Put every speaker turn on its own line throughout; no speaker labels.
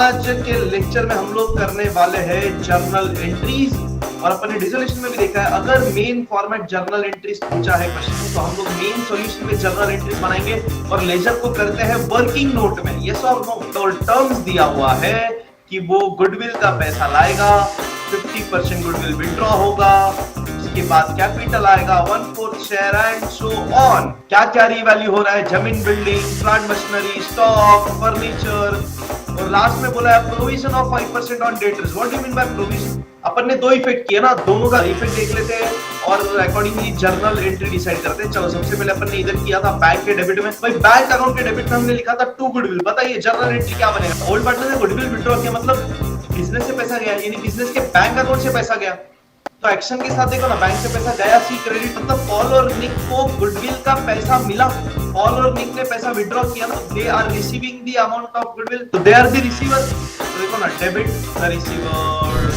आज के लेक्चर में हम लोग करने वाले हैं जर्नल एंट्रीज। और अपन ने डिसोल्यूशन में भी देखा है, अगर मेन फॉर्मेट जर्नल एंट्रीज पूछा है क्वेश्चन तो हम लोग मेन सॉल्यूशन में जर्नल एंट्रीज बनाएंगे और लेजर को करते हैं वर्किंग नोट में, यस और नो। तो टर्म्स दिया हुआ है कि वो गुडविल का पैसा लाएगा, 50% गुडविल विड्रॉ होगा, उसके बाद कैपिटल आएगा 1/4 शेयर एंड सो ऑन। क्या क्या रीवैल्यू हो रहा है, जमीन, building, plant machinery, stock, furniture, और लास्ट में बोला है provision of 5% on debtors. What do you mean by provision? अपन ने दो इफेक्ट किए ना, दोनों का इफेक्ट देख लेते हैं और अकॉर्डिंगली जर्नल एंट्री डिसाइड करते हैं। चलो सबसे पहले अपन ने इधर किया था बैंक के डेबिट में, भाई बैंक अकाउंट के डेबिट में हमने लिखा था टू गुडविल। बताइए जर्नल एंट्री क्या बनेगा? ओल्ड पार्टनर ने गुडविल विड्रॉ किया, मतलब बिजनेस से पैसा गया, यानी बिजनेस के बैंक अकाउंट से पैसा गया। तो एक्शन के साथ देखो ना, बैंक से पैसा गया, सी क्रेडिट, मतलब पॉल और निक को गुडविल का पैसा मिला। पॉल और निक ने पैसा विड्रॉ किया ना, they are receiving the amount of goodwill, तो दे आर द रिसीवर। तो देखो ना, debit the receiver.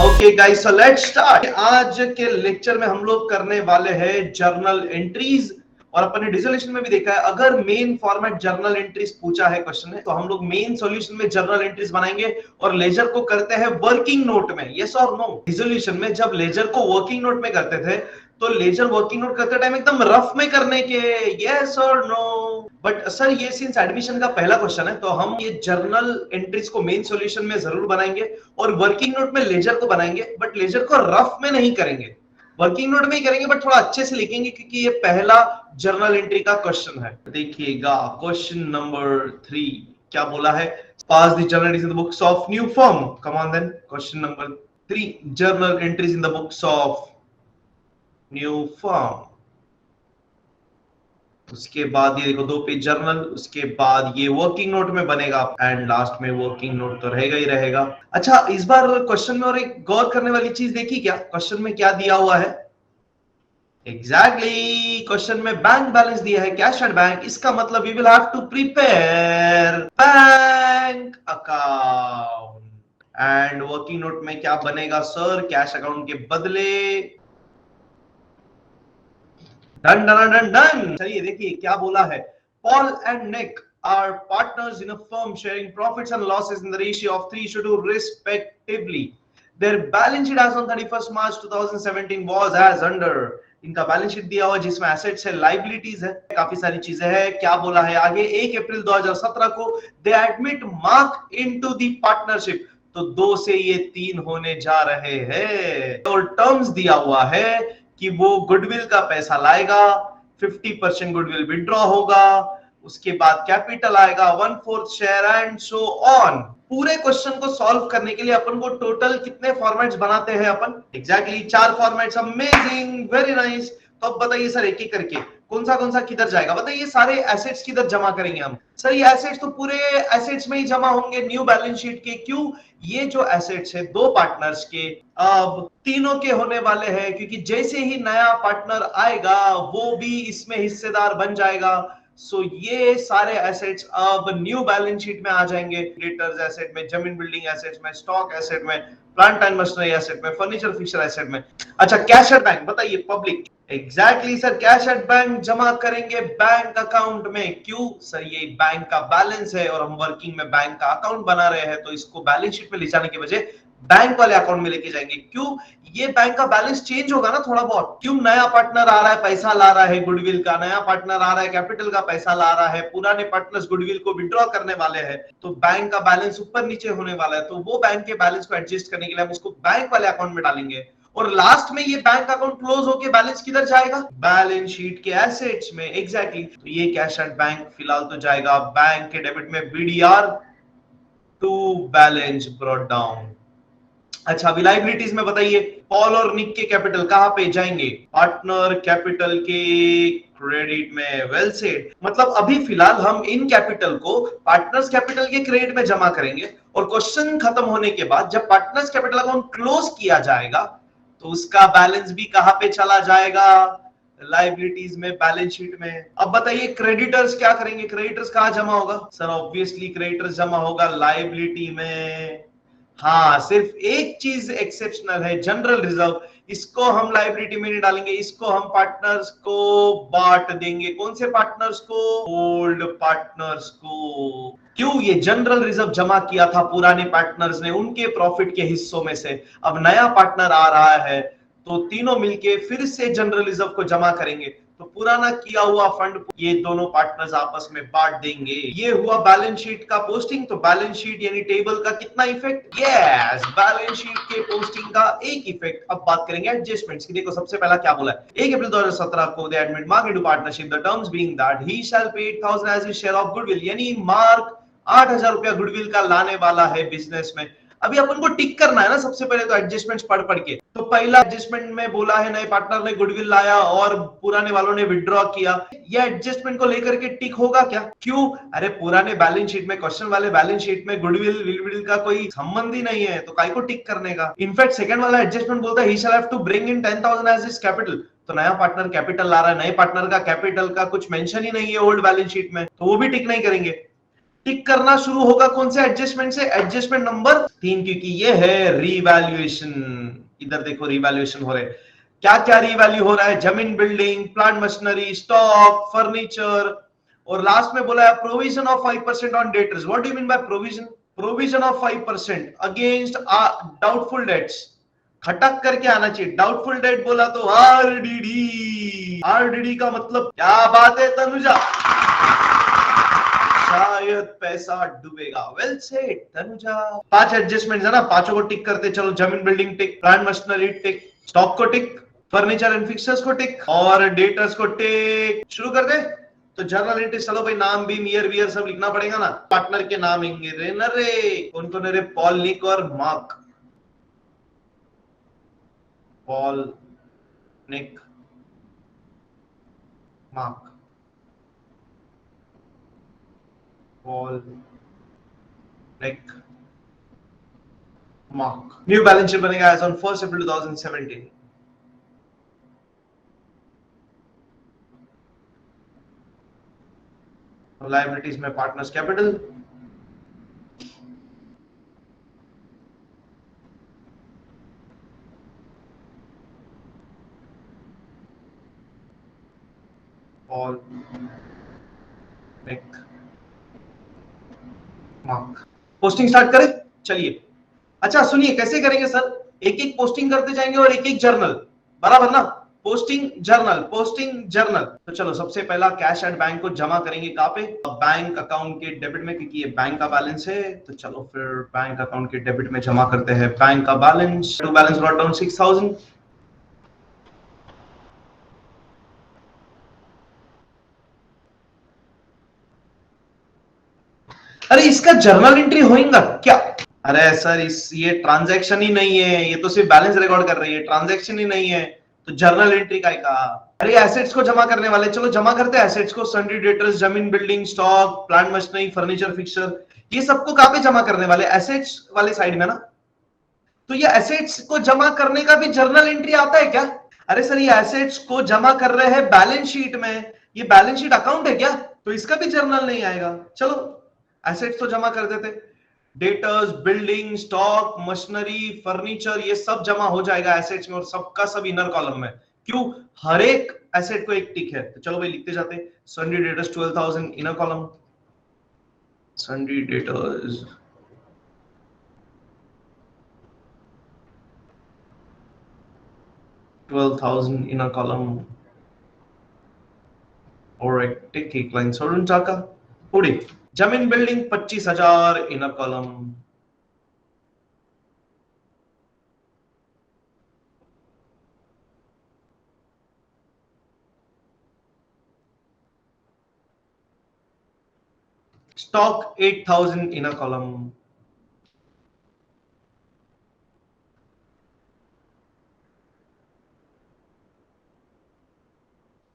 Okay guys, so let's start. आज के लेक्चर में हम लोग करने वाले हैं जर्नल एंट्रीज। और अपन ने डिसोल्यूशन में भी देखा है, अगर मेन फॉर्मेट जर्नल एंट्रीज पूछा है क्वेश्चन है तो हम लोग मेन सॉल्यूशन में जर्नल एंट्रीज बनाएंगे और लेजर को करते हैं वर्किंग नोट में, यस और नो। डिसोल्यूशन में जब लेजर को वर्किंग नोट में करते थे तो लेजर वर्किंग नोट करते टाइम एकदम रफ में करने के, यस और नो। बट सर ये सिंस एडमिशन का पहला क्वेश्चन है तो हम ये जर्नल एंट्रीज को मेन सॉल्यूशन में जरूर बनाएंगे और वर्किंग नोट में लेजर को बनाएंगे, बट लेजर को रफ में नहीं करेंगे, वर्किंग नोट में ही करेंगे, बट थोड़ा अच्छे से लिखेंगे क्योंकि ये पहला जर्नल एंट्री का क्वेश्चन है। देखिएगा क्वेश्चन नंबर 3 क्या बोला है, pass the journal entries in the books of new firm. Come on then, question number 3, journal entries in the books of new firm. उसके बाद ये देखो 2 पेज जर्नल, उसके बाद ये वर्किंग नोट में बनेगा एंड लास्ट में वर्किंग नोट तो रहेगा ही रहेगा। अच्छा, इस बार क्वेश्चन में और एक गौर करने वाली चीज देखी क्या, क्वेश्चन में क्या दिया हुआ है? एग्जैक्टली, क्वेश्चन में बैंक बैलेंस दिया है, कैश एट बैंक। इसका मतलब we will have to prepare bank account and working note में क्या बनेगा सर, कैश अकाउंट के बदले। Done done done done. चलिए देखिए क्या बोला है, Paul and Nick are partners in a firm sharing profits and losses in the ratio of 3:2 respectively. Their balance sheet as on 31st March 2017 was as under. इनका balance sheet दिया हुआ जिसमें assets है, लायबिलिटीज है, काफी सारी चीजें हैं। क्या बोला है आगे, 1 अप्रैल 2017 को they admit Mark into the partnership. तो 2 से ये 3 होने जा रहे हैं। और टर्म्स दिया हुआ है कि वो गुडविल का पैसा लाएगा, 50% गुडविल विड्रॉ होगा, उसके बाद कैपिटल आएगा 1/4 शेयर एंड सो ऑन। पूरे क्वेश्चन को सॉल्व करने के लिए अपन को टोटल कितने फॉर्मेट्स बनाते हैं अपन? Exactly 4 formats. Amazing, very nice. तो अब बताइए सर एक एक करके कौन सा किधर जाएगा? बताइए सारे एसेट्स किधर जमा करेंगे हम? सर ये एसेट्स तो पूरे एसेट्स में ही जमा होंगे न्यू बैलेंस शीट के। क्यों? ये जो एसेट्स है 2 पार्टनर्स के अब तीनों के होने वाले हैं, क्योंकि जैसे ही नया पार्टनर आएगा वो भी इसमें हिस्सेदार बन जाएगा। सो ये सारे एसेट्स अब न्यू बैलेंस शीट में आ जाएंगे। क्रेडिटर्स एसेट में, जमीन बिल्डिंग एसेट्स में, स्टॉक एसेट में, प्लांट एंड मशीनरी एसेट में, फर्नीचर फिक्सचर एसेट में। अच्छा, कैश एट बैंक बताइए public. Exactly sir, cash at bank जमा करेंगे बैंक अकाउंट में। क्यों सर? ये बैंक का बैलेंस है और हम वर्किंग में बैंक का अकाउंट बना रहे हैं, तो इसको बैलेंस शीट में ले जाने के बजाय बैंक वाले अकाउंट में लेके जाएंगे। क्यों? ये बैंक का बैलेंस चेंज होगा ना थोड़ा बहुत। क्यों? नया पार्टनर आ रहा है, पैसा ला रहा है गुडविल का, नया पार्टनर आ रहा है कैपिटल का पैसा ला रहा है, पुराने पार्टनर्स गुडविल को विड्रॉ करने वाले हैं, तो बैंक का बैलेंस ऊपर नीचे होने वाला है। तो वो बैंक के बैलेंस को एडजस्ट करने के लिए हम इसको बैंक वाले अकाउंट में डालेंगे और लास्ट में ये बैंक अकाउंट क्लोज होके बैलेंस किधर जाएगा? बैलेंस शीट के एसेट्स में। एग्जैक्टली, तो ये कैश एट बैंक फिलहाल तो जाएगा बैंक के डेबिट में, BDR to balance brought down. अच्छा, अभी लायबिलिटीज में बताइए, पॉल और निक के कैपिटल कहां पे जाएंगे? पार्टनर कैपिटल के क्रेडिट में। Well said. मतलब अभी फिलहाल हम इन कैपिटल को पार्टनर्स कैपिटल के क्रेडिट में जमा करेंगे और क्वेश्चन खत्म होने के बाद जब पार्टनर्स कैपिटल अकाउंट क्लोज किया जाएगा तो उसका बैलेंस भी कहां पे चला जाएगा? लाइबिलिटीज में, बैलेंस शीट में। अब बताइए क्रेडिटर्स क्या करेंगे, क्रेडिटर्स कहां जमा होगा सर? ऑब्वियसली क्रेडिटर्स जमा होगा लाइबिलिटी में। हाँ, सिर्फ एक चीज एक्सेप्शनल है, जनरल रिजर्व। इसको हम लाइबिलिटी में नहीं डालेंगे, इसको हम पार्टनर्स को बांट देंगे। कौन से पार्टनर्स को? ओल्ड पार्टनर्स को। क्यों? ये जनरल रिजर्व जमा किया था पुराने पार्टनर्स ने उनके प्रॉफिट के हिस्सों में से। अब नया पार्टनर आ रहा है तो तीनों मिलके फिर से जनरल रिजर्व को जमा करेंगे, तो पुराना किया हुआ फंड ये दोनों पार्टनर्स आपस में बांट देंगे। ये हुआ बैलेंस शीट का पोस्टिंग। तो बैलेंस शीट यानी टेबल का कितना इफेक्ट? यस, बैलेंस शीट के पोस्टिंग का एक इफेक्ट। अब बात करेंगे एडजस्टमेंट्स की। देखो सबसे पहला क्या बोला है, 1 अप्रैल 2017 को they admit Mark into partnership, the terms being that he shall pay 8000 as his share of goodwill, यानी मार्क 8000 रुपया गुडविल का लाने वाला है बिजनेस में। अभी अपन को टिक करना है ना सबसे पहले तो एडजस्टमेंट्स पढ़ पढ़ के। तो पहला एडजस्टमेंट में बोला है नए पार्टनर ने गुडविल लाया और पुराने वालों ने विड्रॉ किया। ये एडजस्टमेंट को लेकर के टिक होगा क्या? क्यों? अरे पुराने बैलेंस शीट में, क्वेश्चन वाले बैलेंस शीट में गुडविल विलविल का कोई संबंध ही नहीं है, तो काय को टिक करने का। इनफैक्ट सेकंड वाला एडजस्टमेंट बोलता है he shall have to bring in 10,000 as his capital. तो नया पार्टनर कैपिटल ला रहा है, नए पार्टनर का कैपिटल का कुछ मेंशन ही नहीं है ओल्ड बैलेंस शीट में, तो वो भी टिक नहीं करेंगे। टिक करना शुरू होगा कौन से एडजस्टमेंट से? एडजस्टमेंट नंबर 3, क्योंकि ये है रीवैल्यूएशन। इधर देखो रीवैल्यूएशन हो रहे, क्या क्या रीवैल्यू हो रहा है? जमीन, building, plant machinery, stock, furniture, और लास्ट में बोला है provision of 5% on debtors. What do you mean by provision? Provision of 5% against doubtful debts. खटक करके आना चाहिए। डाउटफुल डेट बोला तो आरडीडी। आरडीडी का मतलब क्या बात है तनुजा? शायद पैसा डूबेगा। Well said Tanuja. 5 एडजस्टमेंट है ना, पांचों को टिक करते चलो। जमीन, building tick, plant machinery tick, stock को टिक, फर्नीचर एंड फिक्सर्स को टिक, और डेटर्स को टिक। शुरू कर दे। तो जर्नल एंट्री, चलो भाई, नाम भी मियर वियर सब लिखना पड़ेगा ना। पार्टनर के नाम होंगे रे न रे, कौन कौन है रे? पॉल, निक और मार्क। पॉल, निक, मार्क। पॉल, निक, मार्क। न्यू बैलेंस शीट बनेगा एज ऑन 1 अप्रैल 2017। लायबिलिटीज में पार्टनर्स कैपिटल, पॉल, निक, मार्क। पोस्टिंग स्टार्ट करें? चलिए। अच्छा सुनिए, कैसे करेंगे सर? एक एक पोस्टिंग करते जाएंगे और एक एक जर्नल, बराबर ना? Posting journal, posting journal. तो चलो सबसे पहला कैश एट बैंक को जमा करेंगे कहां पे? बैंक अकाउंट के डेबिट में, क्योंकि ये बैंक का बैलेंस है। तो चलो फिर बैंक अकाउंट के डेबिट में जमा करते हैं बैंक का balance. To balance brought down 6000। अरे इसका जर्नल एंट्री होगा क्या? अरे सर इस ये ट्रांजैक्शन ही नहीं है, ये तो सिर्फ बैलेंस रिकॉर्ड कर रही है, ट्रांजैक्शन ही नहीं है, तो जर्नल एंट्री का ही कहा। अरे एसेट्स को जमा करने वाले, चलो जमा करते हैं एसेट्स को। सन्ड्री डेटर्स, जमीन, building, stock, plant machinery, furniture, fixer, ये सबको कहां पे जमा करने वाले? एसेट्स वाले साइड में ना। तो ये एसेट्स को जमा करने का भी जर्नल एंट्री आता है क्या? अरे सर ये एसेट्स को जमा कर रहे हैं बैलेंस शीट में, ये बैलेंस शीट अकाउंट है क्या? तो इसका भी जर्नल नहीं आएगा। चलो एसेट्स तो जमा कर देते। Debtors, building, stock, machinery, furniture, ये सब जमा हो जाएगा एसेट्स में, और सबका सब इनर कॉलम में। क्यों? हर एक एसेट को एक टिक है। तो चलो भाई लिखते जाते। Sundry debtors 12,000 inner column, sundry debtors 12,000 inner column, और एक टिक, एक लाइन छोड़ून जाका पूरी। जमीन, building 25,000 inner column. Stock 8,000 inner column.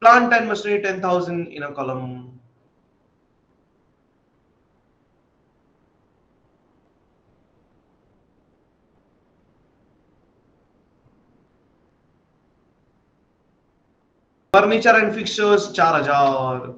Plant and machinery 10,000 inner column. Furniture and fixtures 4000।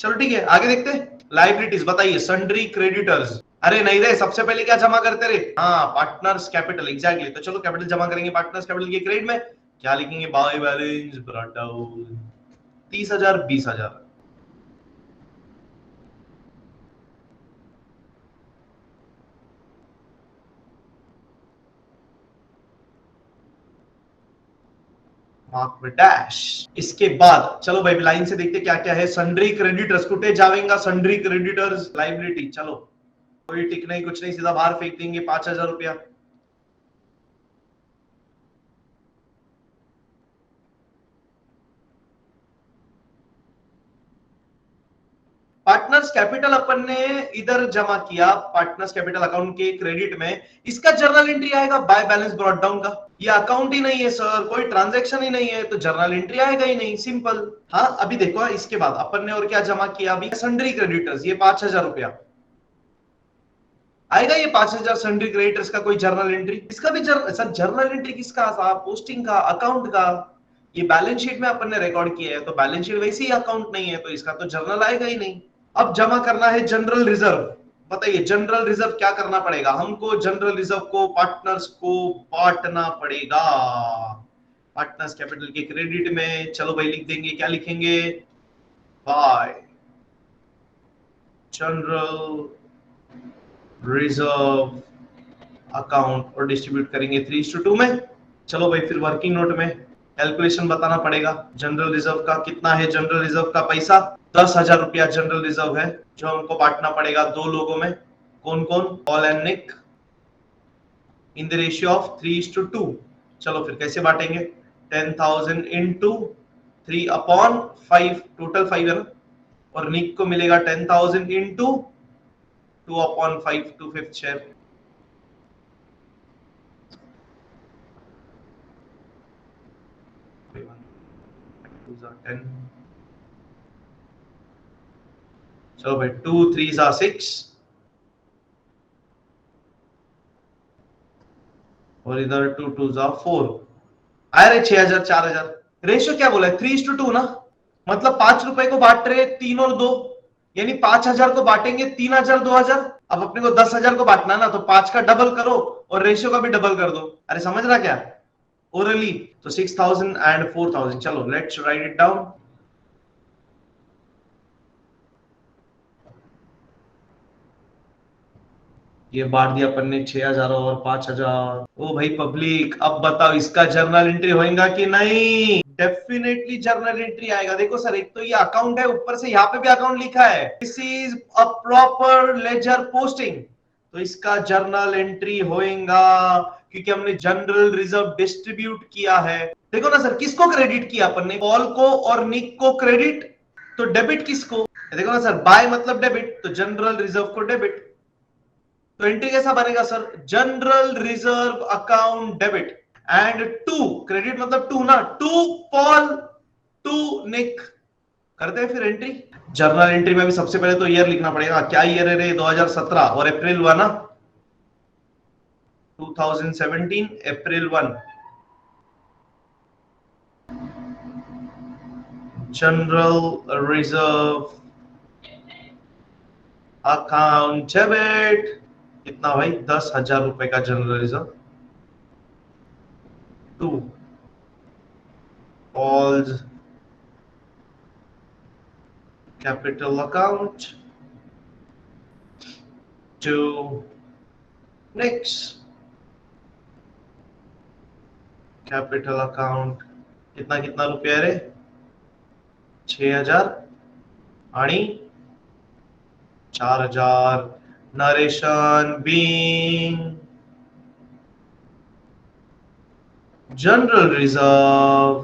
चलो ठीक है, आगे देखते हैं। लाइबिलिटीज बताइए, सन्ड्री क्रेडिटर्स। अरे नहीं रे, सबसे पहले क्या जमा करते रे? हाँ, पार्टनर्स कैपिटल, एग्जैक्टली। तो चलो कैपिटल जमा करेंगे पार्टनर्स कैपिटल के क्रेडिट में। क्या लिखेंगे? By balance brought down 30,000 20,000। Mark में डैश। इसके बाद चलो भाई लाइन से देखते क्या क्या है। सन्ड्री क्रेडिटर्स कुटे जावेंगा, सन्ड्री क्रेडिटर्स लाइबिलिटी। चलो कोई टिक नहीं, कुछ नहीं, सीधा बाहर फेंक देंगे 5,000 रुपया। पार्टनर्स कैपिटल अपन ने इधर जमा किया, पार्टनर्स कैपिटल अकाउंट के क्रेडिट में। इसका जर्नल एंट्री आएगा बाय बैलेंस ब्रॉट डाउन का। ये अकाउंट ही नहीं है सर, कोई ट्रांजैक्शन ही नहीं है, तो जर्नल एंट्री आएगा ही नहीं, सिंपल। हाँ अभी देखो, इसके बाद अपन ने और क्या जमा किया? अभी सन्ड्री क्रेडिटर्स, ये 5,000 रुपया आएगा। ये 5,000 सन्ड्री क्रेडिटर्स का कोई जर्नल एंट्री? इसका भी सर जर्नल एंट्री किसका था? पोस्टिंग का, अकाउंट का। ये बैलेंस शीट में अपन ने रिकॉर्ड किया है, तो बैलेंस शीट वैसे ही अकाउंट नहीं है, तो इसका तो जर्नल आएगा ही नहीं। अब जमा करना है जनरल रिजर्व। बताइए जनरल रिजर्व क्या करना पड़ेगा हमको? जनरल रिजर्व को पार्टनर्स को बांटना पड़ेगा पार्टनर्स कैपिटल के क्रेडिट में। चलो भाई लिख देंगे, क्या लिखेंगे? बाय जनरल रिजर्व अकाउंट, और डिस्ट्रीब्यूट करेंगे 3:2 में। चलो भाई फिर वर्किंग नोट में कैलकुलेशन बताना पड़ेगा। जनरल रिजर्व का कितना है? जनरल रिजर्व का पैसा 10,000 रुपया जनरल रिजर्व है, जो हमको बांटना पड़ेगा दो लोगों में। कौन कौन? Paul and Nick, in the ratio of 3:2। चलो फिर कैसे बांटेंगे? 10,000 इंटू 3/5, टोटल 5 है ना, और निक को मिलेगा 10,000 इंटू 2/5, 2/5 शेयर। चलो भाई 2 3s are 6, और इधर 2 2s are 4। आया रे 6,000 4,000। रेशियो क्या बोला है? 3:2 ना, मतलब 5 रुपए को बांट रहे 3 और 2, यानी 5,000 को बांटेंगे 3,000 2,000। अब अपने को 10,000 को बांटना ना, तो 5 का डबल करो और रेशियो का भी डबल कर दो। अरे समझ रहा क्या? ओरली तो 6,000 एंड 4,000। चलो लेट्स राइट इट डाउन। ये बांट दिया अपन ने 6,000 और 5,000। ओ भाई पब्लिक, अब बताओ इसका जर्नल एंट्री होएगा कि नहीं? डेफिनेटली जर्नल एंट्री आएगा। देखो सर, एक तो ये अकाउंट है, ऊपर से यहाँ पे भी अकाउंट लिखा है, this is a proper ledger posting, तो इसका जर्नल एंट्री होएगा, क्योंकि हमने जनरल रिजर्व डिस्ट्रीब्यूट किया है। देखो ना सर, किसको क्रेडिट किया अपन ने? पॉल को और निक को क्रेडिट, तो डेबिट किसको? देखो ना सर, बाय मतलब डेबिट, तो जनरल रिजर्व को डेबिट। तो एंट्री कैसा बनेगा sir? General reserve account debit, and to credit मतलब टू ना, टू पॉल टू निक। करते हैं फिर एंट्री। जर्नल एंट्री में भी सबसे पहले तो ईयर लिखना पड़ेगा। क्या ईयर है रे? 2017, और अप्रैल हुआ ना, 2017 April 1। General reserve account debit कितना भाई? 10,000 रुपए का general reserve to all capital account to next capital account। कितना कितना रुपया रे? 6,000 आणि 4,000। Narration being general reserve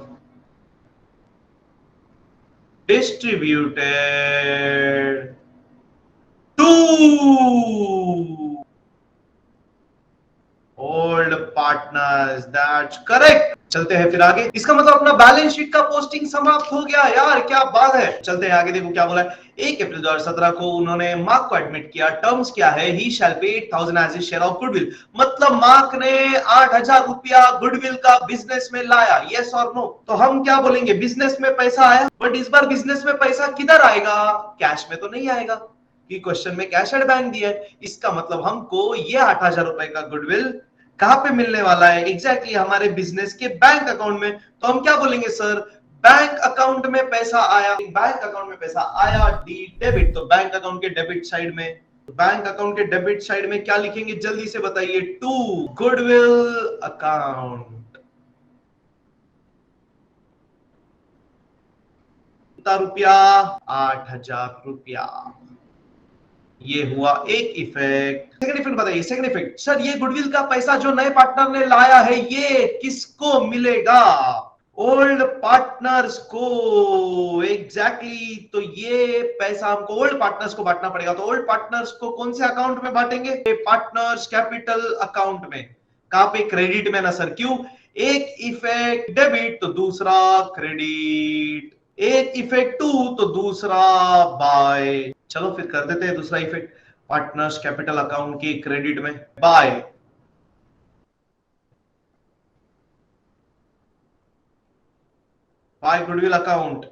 distributed to old partners। That's correct। चलते हैं फिर आगे। इसका मतलब अपना बैलेंस शीट का पोस्टिंग समाप्त हो गया यार, क्या बात है। चलते हैं आगे, देखो क्या बोला है। 1 अप्रैल 2017 को उन्होंने मार्क को एडमिट किया। टर्म्स क्या है, he shall pay 8,000 as a share of goodwill. मतलब मार्क ने 8,000 रुपया गुडविल का बिजनेस में लाया, यस और नो। तो हम क्या बोलेंगे, बिजनेस में पैसा आया, बट इस बार बिजनेस में पैसा किधर आएगा, कैश में तो नहीं आएगा, कि क्वेश्चन में कैश एट बैंक दिया है। इसका मतलब हमको ये 8,000 रुपए का गुडविल कहां पे मिलने वाला है, एग्जैक्टली हमारे बिजनेस के बैंक अकाउंट में। तो हम क्या बोलेंगे सर, बैंक अकाउंट में पैसा आया, बैंक अकाउंट में पैसा आया, डी डेबिट। तो बैंक अकाउंट के डेबिट साइड में, बैंक अकाउंट के डेबिट साइड में क्या लिखेंगे, जल्दी से बताइए, टू गुडविल अकाउंट। कितना रुपया, 8,000 रुपया। ये हुआ एक इफेक्ट। सेकंड इफेक्ट बताइए, सेकंड इफेक्ट सर, ये गुडविल का पैसा जो नए पार्टनर ने लाया है ये किसको मिलेगा, ओल्ड पार्टनर्स को, एग्जैक्टली। तो ये पैसा हमको ओल्ड पार्टनर्स को बांटना पड़ेगा। तो ओल्ड पार्टनर्स को कौन से अकाउंट में बांटेंगे, पार्टनर्स कैपिटल अकाउंट में। कहां पे, क्रेडिट में ना सर, क्यों, एक इफेक्ट डेबिट तो दूसरा क्रेडिट, एक इफेक्ट टू तो दूसरा बाय। चलो फिर कर देते हैं दूसरा इफेक्ट, पार्टनर्स कैपिटल अकाउंट के क्रेडिट में बाय गुडविल अकाउंट।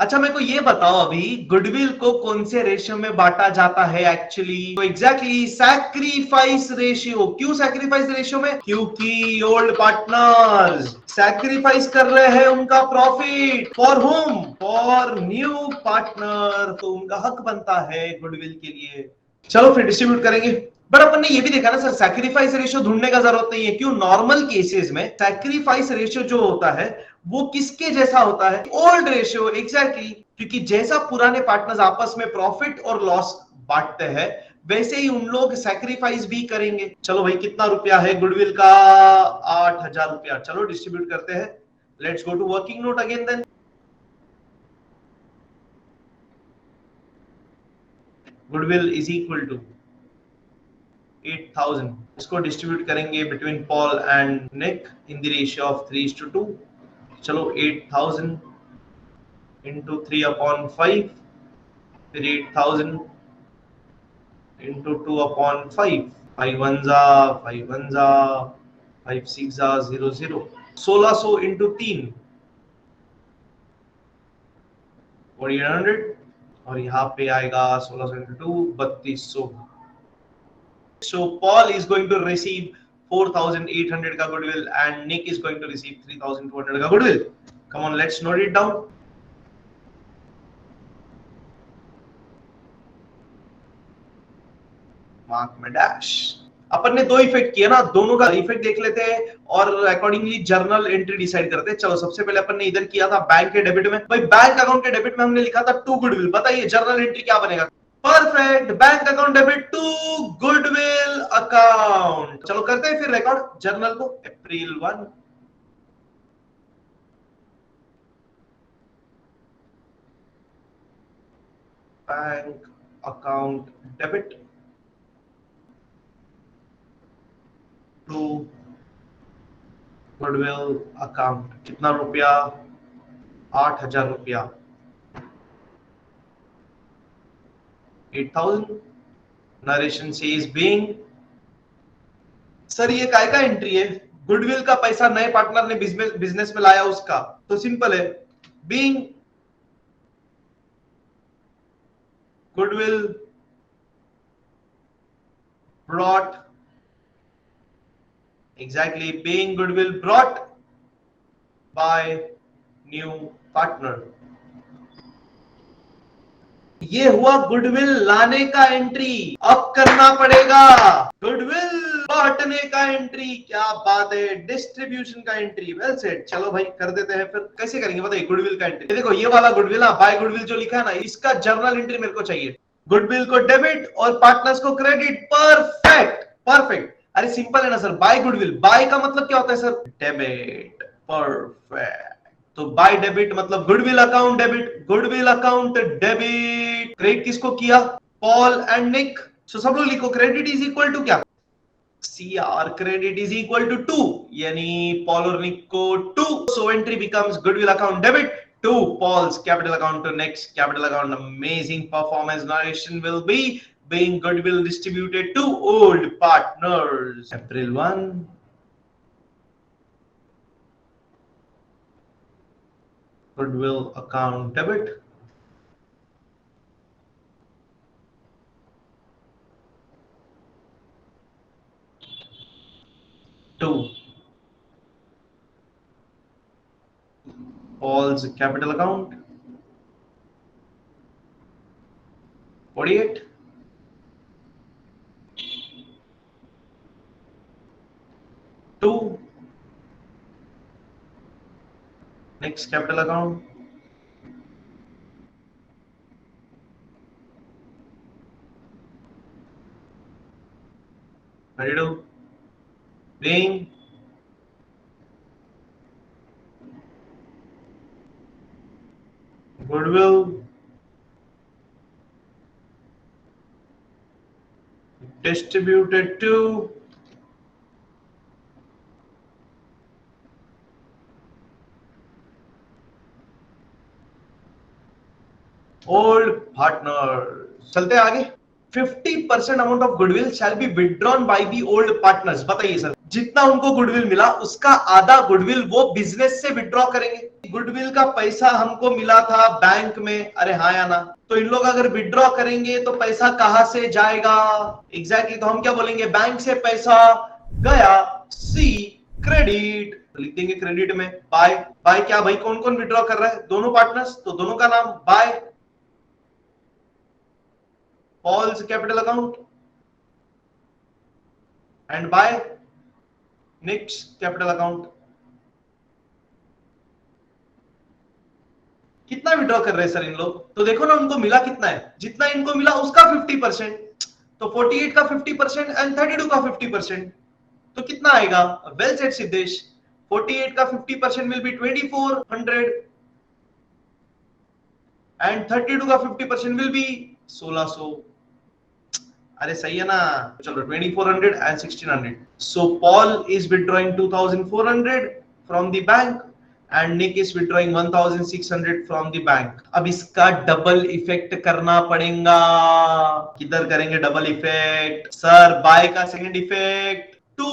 अच्छा मेरे को ये बताओ, अभी गुडविल को कौन से रेशियो में बांटा जाता है एक्चुअली, तो एग्जैक्टली सैक्रिफाइस रेशियो। क्यों सैक्रिफाइस रेशियो में, क्योंकि ओल्ड पार्टनर्स सैक्रिफाइस कर रहे हैं उनका profit, for home, for new partner. तो उनका हक बनता है गुडविल के लिए। चलो फिर डिस्ट्रीब्यूट करेंगे। बट अपन ने ये भी देखा ना सर, सैक्रिफाइस रेशियो ढूंढने का जरूरत नहीं है। क्यों, नॉर्मल केसेस में सैक्रिफाइस रेशियो जो होता है वो किसके जैसा होता है, ओल्ड रेशियो, एग्जैक्टली। क्योंकि जैसा पुराने पार्टनर्स आपस में प्रॉफिट और लॉस बांटते हैं, वैसे ही उन लोग सैक्रिफाइस भी करेंगे। चलो भाई, कितना रुपया है गुडविल का, 8,000 रुपया। चलो डिस्ट्रीब्यूट करते हैं। Let's go to working note again then. Goodwill is equal to 8,000। इसको डिस्ट्रीब्यूट करेंगे between Paul and Nick in the ratio of 3:2। चलो 8,000 इंटू 3/5, फिर 8,000 इंटू 2/5, 5 1 जा 5 1 जा 5 6 जा 0 0, 1600 इंटू 3 4800, और यहाँ पे आएगा 1600 into 2 3200। So Paul is going to receive 4,800 का goodwill and Nick is going to receive 3,200 का goodwill. Come on, let's note it down. Mark में डैश। अपन ने दो इफेक्ट किया ना, दोनों का इफेक्ट देख लेते हैं और अकॉर्डिंगली जर्नल एंट्री डिसाइड करते हैं। चलो सबसे पहले अपन ने इधर किया था बैंक के डेबिट में। भाई बैंक अकाउंट के डेबिट में हमने लिखा था टू गुडविल। बताइए जर्नल एंट्री क्या बनेगा, perfect, bank account debit to goodwill account. चलो करते हैं फिर रिकॉर्ड जर्नल को। April 1, bank account debit to goodwill account. कितना रुपया, 8,000 रुपया, 8,000। नरेशन सेज बीइंग, सर ये काय का एंट्री है, गुडविल का पैसा नए पार्टनर ने बिजनेस में लाया उसका। तो सिंपल है, being goodwill brought, exactly, being goodwill brought by new partner। ये हुआ गुडविल लाने का एंट्री। अब करना पड़ेगा गुडविल बांटने का एंट्री। क्या बात है, डिस्ट्रीब्यूशन का एंट्री। Well said. चलो भाई कर देते हैं। फिर कैसे करेंगे बताइए गुडविल का एंट्री। देखो ये वाला गुडविल, बाय गुडविल जो लिखा है ना, इसका जर्नल एंट्री मेरे को चाहिए। गुडविल को डेबिट और पार्टनर्स को क्रेडिट। Perfect perfect. अरे सिंपल है ना सर, बाय गुडविल, बाय का मतलब क्या होता है सर, डेबिट। परफेक्ट। तो बाय डेबिट मतलब goodwill account debit, goodwill account debit. Credit किसको किया, पॉल एंड निक। सो सब लोग लिखो, क्रेडिट इज इक्वल टू क्या, CR credit is equal to 2, यानी Paul और Nick को 2, so entry becomes goodwill account debit to Paul's capital account to Nick's capital account. Amazing performance narration will be being goodwill distributed to old partners. April 1. Goodwill account debit. To Paul's capital account. 48. To Nick's capital account. 32. Being goodwill distributed to old partners. चलते आगे. 50% amount of goodwill shall be withdrawn by the old partners. बताइए sir, जितना उनको goodwill मिला उसका आधा goodwill वो business से विड्रॉ करेंगे. गुडविल का पैसा हमको मिला था बैंक में, अरे हाँ या ना, तो इन लोग अगर विड्रॉ करेंगे तो पैसा कहां से जाएगा? एग्जैक्टली, तो हम क्या बोलेंगे? बैंक से पैसा गया, सी क्रेडिट, लिख देंगे क्रेडिट में. बाय बाय क्या भाई, कौन कौन विड्रॉ कर रहा है? दोनों पार्टनर्स, तो दोनों का नाम by Paul's capital account and by Nick's capital account. कितना विड्रॉ कर रहे हैं सर इन लोग? तो देखो ना, उनको मिला कितना है, जितना इनको मिला उसका 50%, तो 48 का 50% एंड 32 का 50%, तो कितना आएगा? Well said Siddhesh. 48 का 50% विल बी 2400 एंड 32 का 50% विल बी 1600. अरे सही है ना? चलो 2400 and 1600. So Paul is withdrawing 2400 from the bank and Nick is withdrawing 1600 from the bank. अब इसका डबल इफेक्ट करना पड़ेगा. किधर करेंगे डबल इफेक्ट? सर बाय का सेकंड इफेक्ट टू.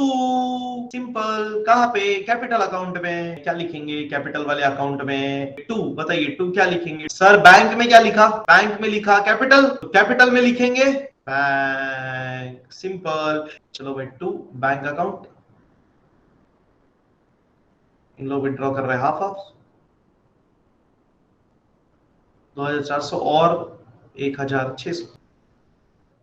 सिंपल. कहां पे? कैपिटल अकाउंट में. क्या लिखेंगे कैपिटल वाले अकाउंट में? टू. बताइए टू क्या लिखेंगे? सर बैंक में क्या लिखा? बैंक में लिखा कैपिटल, तो कैपिटल में लिखेंगे बैंक. सिंपल. चलो भाई, टू बैंक अकाउंट. इन लोग विड्रॉ कर रहे हैं हाफ हाफ, 2400 और 1600.